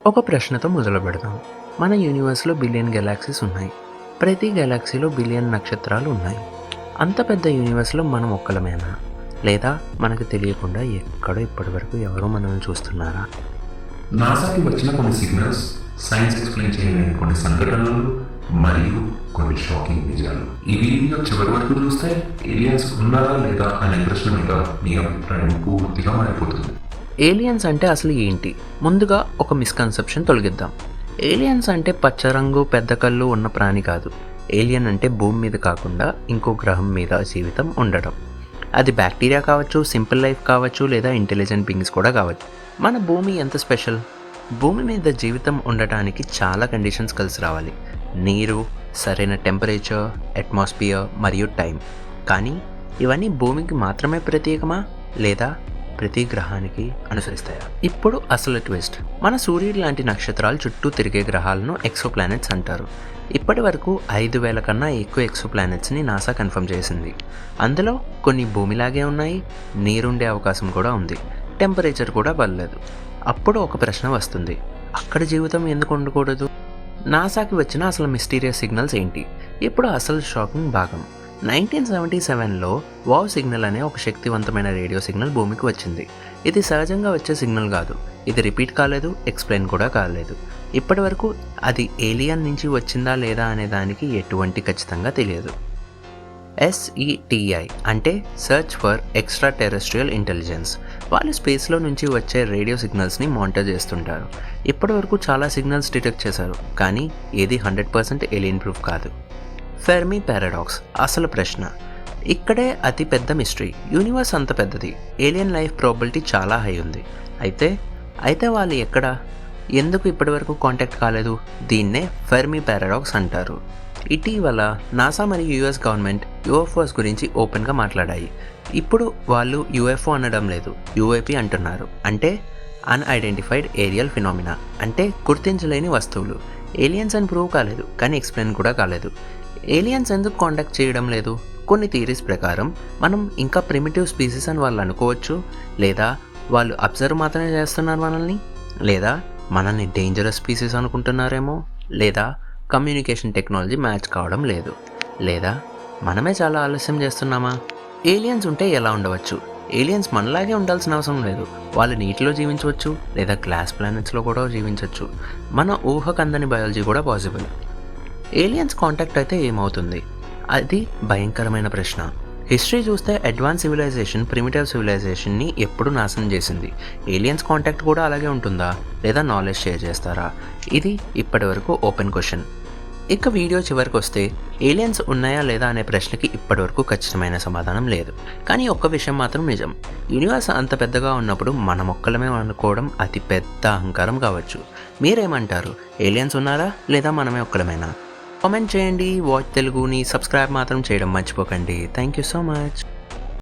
ఒక ప్రశ్నతో మొదలు పెడదాం. మన యూనివర్స్‌లో బిలియన్ గెలాక్సీస్ ఉన్నాయి. ప్రతి గెలాక్సీలో బిలియన్ నక్షత్రాలు ఉన్నాయి. అంత పెద్ద యూనివర్స్‌లో మనం ఒక్కలమేనా? లేదా మనకు తెలియకుండా ఎక్కడో ఇప్పటివరకు ఎవరో మనల్ని చూస్తున్నారా? నాసాకి వచ్చిన కొన్ని సిగ్నల్స్, సైన్స్ ఎక్స్ప్లెయిన్ చేయలేని కొన్ని సంఘటనలు మరియు కొన్ని షాకింగ్ నిజాలు. ఈ వీడియో చివరి వరకు చూస్తే ఏలియన్స్ ఉన్నారా లేదా అనే ప్రశ్న మీద మీ అభిప్రాయం పూర్తిగా మారిపోతుంది. ఏలియన్స్ అంటే అసలు ఏంటి? ముందుగా ఒక మిస్కన్సెప్షన్ తొలగిద్దాం. ఏలియన్స్ అంటే పచ్చ రంగు, పెద్ద కళ్ళు ఉన్న ప్రాణి కాదు. ఏలియన్ అంటే భూమి మీద కాకుండా ఇంకో గ్రహం మీద జీవితం ఉండడం. అది బ్యాక్టీరియా కావచ్చు, సింపుల్ లైఫ్ కావచ్చు, లేదా ఇంటెలిజెంట్ బీయింగ్స్ కూడా కావచ్చు. మన భూమి ఎంత స్పెషల్? భూమి మీద జీవితం ఉండటానికి చాలా కండిషన్స్ కలిసి రావాలి. నీరు, సరైన టెంపరేచర్, అట్మాస్ఫియర్ మరియు టైం. కానీ ఇవన్నీ భూమికి మాత్రమే ప్రత్యేకమా, లేదా ప్రతి గ్రహానికి అనుసరిస్తాయా? ఇప్పుడు అసలు ట్విస్ట్. మన సూర్యుడు లాంటి నక్షత్రాలు చుట్టూ తిరిగే గ్రహాలను ఎక్సోప్లానెట్స్ అంటారు. ఇప్పటి వరకు 5,000 కన్నా ఎక్కువ ఎక్సోప్లానెట్స్ని నాసా కన్ఫర్మ్ చేసింది. అందులో కొన్ని భూమిలాగే ఉన్నాయి, నీరుండే అవకాశం కూడా ఉంది, టెంపరేచర్ కూడా పర్లేదు. అప్పుడు ఒక ప్రశ్న వస్తుంది, అక్కడ జీవితం ఎందుకు ఉండకూడదు? నాసాకి వచ్చిన అసలు మిస్టీరియస్ సిగ్నల్స్ ఏంటి? ఇప్పుడు అసలు షాకింగ్ భాగం. 1977లో వావ్ సిగ్నల్ అనే ఒక శక్తివంతమైన రేడియో సిగ్నల్ భూమికి వచ్చింది. ఇది సహజంగా వచ్చే సిగ్నల్ కాదు. ఇది రిపీట్ కాలేదు, ఎక్స్ప్లెయిన్ కూడా కాలేదు. ఇప్పటి వరకు అది ఏలియన్ నుంచి వచ్చిందా లేదా అనే దానికి ఎటువంటి ఖచ్చితంగా తెలియదు. SETI అంటే search for extra terrestrial intelligence. వాళ్ళు స్పేస్లో నుంచి వచ్చే రేడియో సిగ్నల్స్ని మానిటర్ చేస్తుంటారు. ఇప్పటి వరకు చాలా సిగ్నల్స్ డిటెక్ట్ చేశారు, కానీ ఏది 100% ఏలియన్ ప్రూఫ్ కాదు. ఫెర్మి పారాడాక్స్ అసలు ప్రశ్న. ఇక్కడే అతి పెద్ద మిస్టరీ. యూనివర్స్ అంత పెద్దది, ఏలియన్ లైఫ్ ప్రాబిలిటీ చాలా హై ఉంది. అయితే వాళ్ళు ఎక్కడ, ఎందుకు ఇప్పటివరకు కాంటాక్ట్ కాలేదు? దీన్నే ఫెర్మి పారాడాక్స్ అంటారు. ఇటీవల నాసా మరియు US గవర్నమెంట్ UFOస్ గురించి ఓపెన్గా మాట్లాడాయి. ఇప్పుడు వాళ్ళు UFO అనడం లేదు, UAP అంటున్నారు. అంటే అన్ఐడెంటిఫైడ్ ఏరియల్ ఫినామినా, అంటే గుర్తించలేని వస్తువులు. ఏలియన్స్ అని ప్రూవ్ కాలేదు, కానీ ఎక్స్ప్లెయిన్ కూడా కాలేదు. ఏలియన్స్ ఎందుకు కాంటాక్ట్ చేయడం లేదు? కొన్ని థియరీస్ ప్రకారం మనం ఇంకా ప్రిమిటివ్ స్పీసీస్ అని వాళ్ళు అనుకోవచ్చు, లేదా వాళ్ళు అబ్జర్వ్ మాత్రమే చేస్తున్నారు మనల్ని, లేదా మనల్ని డేంజరస్ స్పీసీస్ అనుకుంటున్నారేమో, లేదా కమ్యూనికేషన్ టెక్నాలజీ మ్యాచ్ కావడం లేదు, లేదా మనమే చాలా ఆలస్యం చేస్తున్నామా? ఏలియన్స్ ఉంటే ఎలా ఉండవచ్చు? ఏలియన్స్ మనలాగే ఉండాల్సిన అవసరం లేదు. వాళ్ళు నీటిలో జీవించవచ్చు, లేదా గ్లాస్ ప్లానెట్స్లో కూడా జీవించవచ్చు. మన ఊహకందని బయాలజీ కూడా పాసిబుల్. ఏలియన్స్ కాంటాక్ట్ అయితే ఏమవుతుంది? అది భయంకరమైన ప్రశ్న. హిస్టరీ చూస్తే అడ్వాన్స్ సివిలైజేషన్ ప్రిమిటివ్ సివిలైజేషన్ని ఎప్పుడు నాశనం చేసింది. ఏలియన్స్ కాంటాక్ట్ కూడా అలాగే ఉంటుందా, లేదా నాలెడ్జ్ షేర్ చేస్తారా? ఇది ఇప్పటి వరకు ఓపెన్ క్వశ్చన్. ఇక వీడియో చివరికి వస్తే, ఏలియన్స్ ఉన్నాయా లేదా అనే ప్రశ్నకి ఇప్పటివరకు ఖచ్చితమైన సమాధానం లేదు. కానీ ఒక్క విషయం మాత్రం నిజం, యూనివర్స్ అంత పెద్దగా ఉన్నప్పుడు మనం ఒక్కలమే అనుకోవడం అతి పెద్ద అహంకారం కావచ్చు. మీరేమంటారు? ఏలియన్స్ ఉన్నారా, లేదా మనమే ఒక్కలమేనా? కామెంట్ చేయండి. వాచ్ తెలుగుని సబ్స్క్రైబ్ మాత్రం చేయడం మర్చిపోకండి. Thank you so much.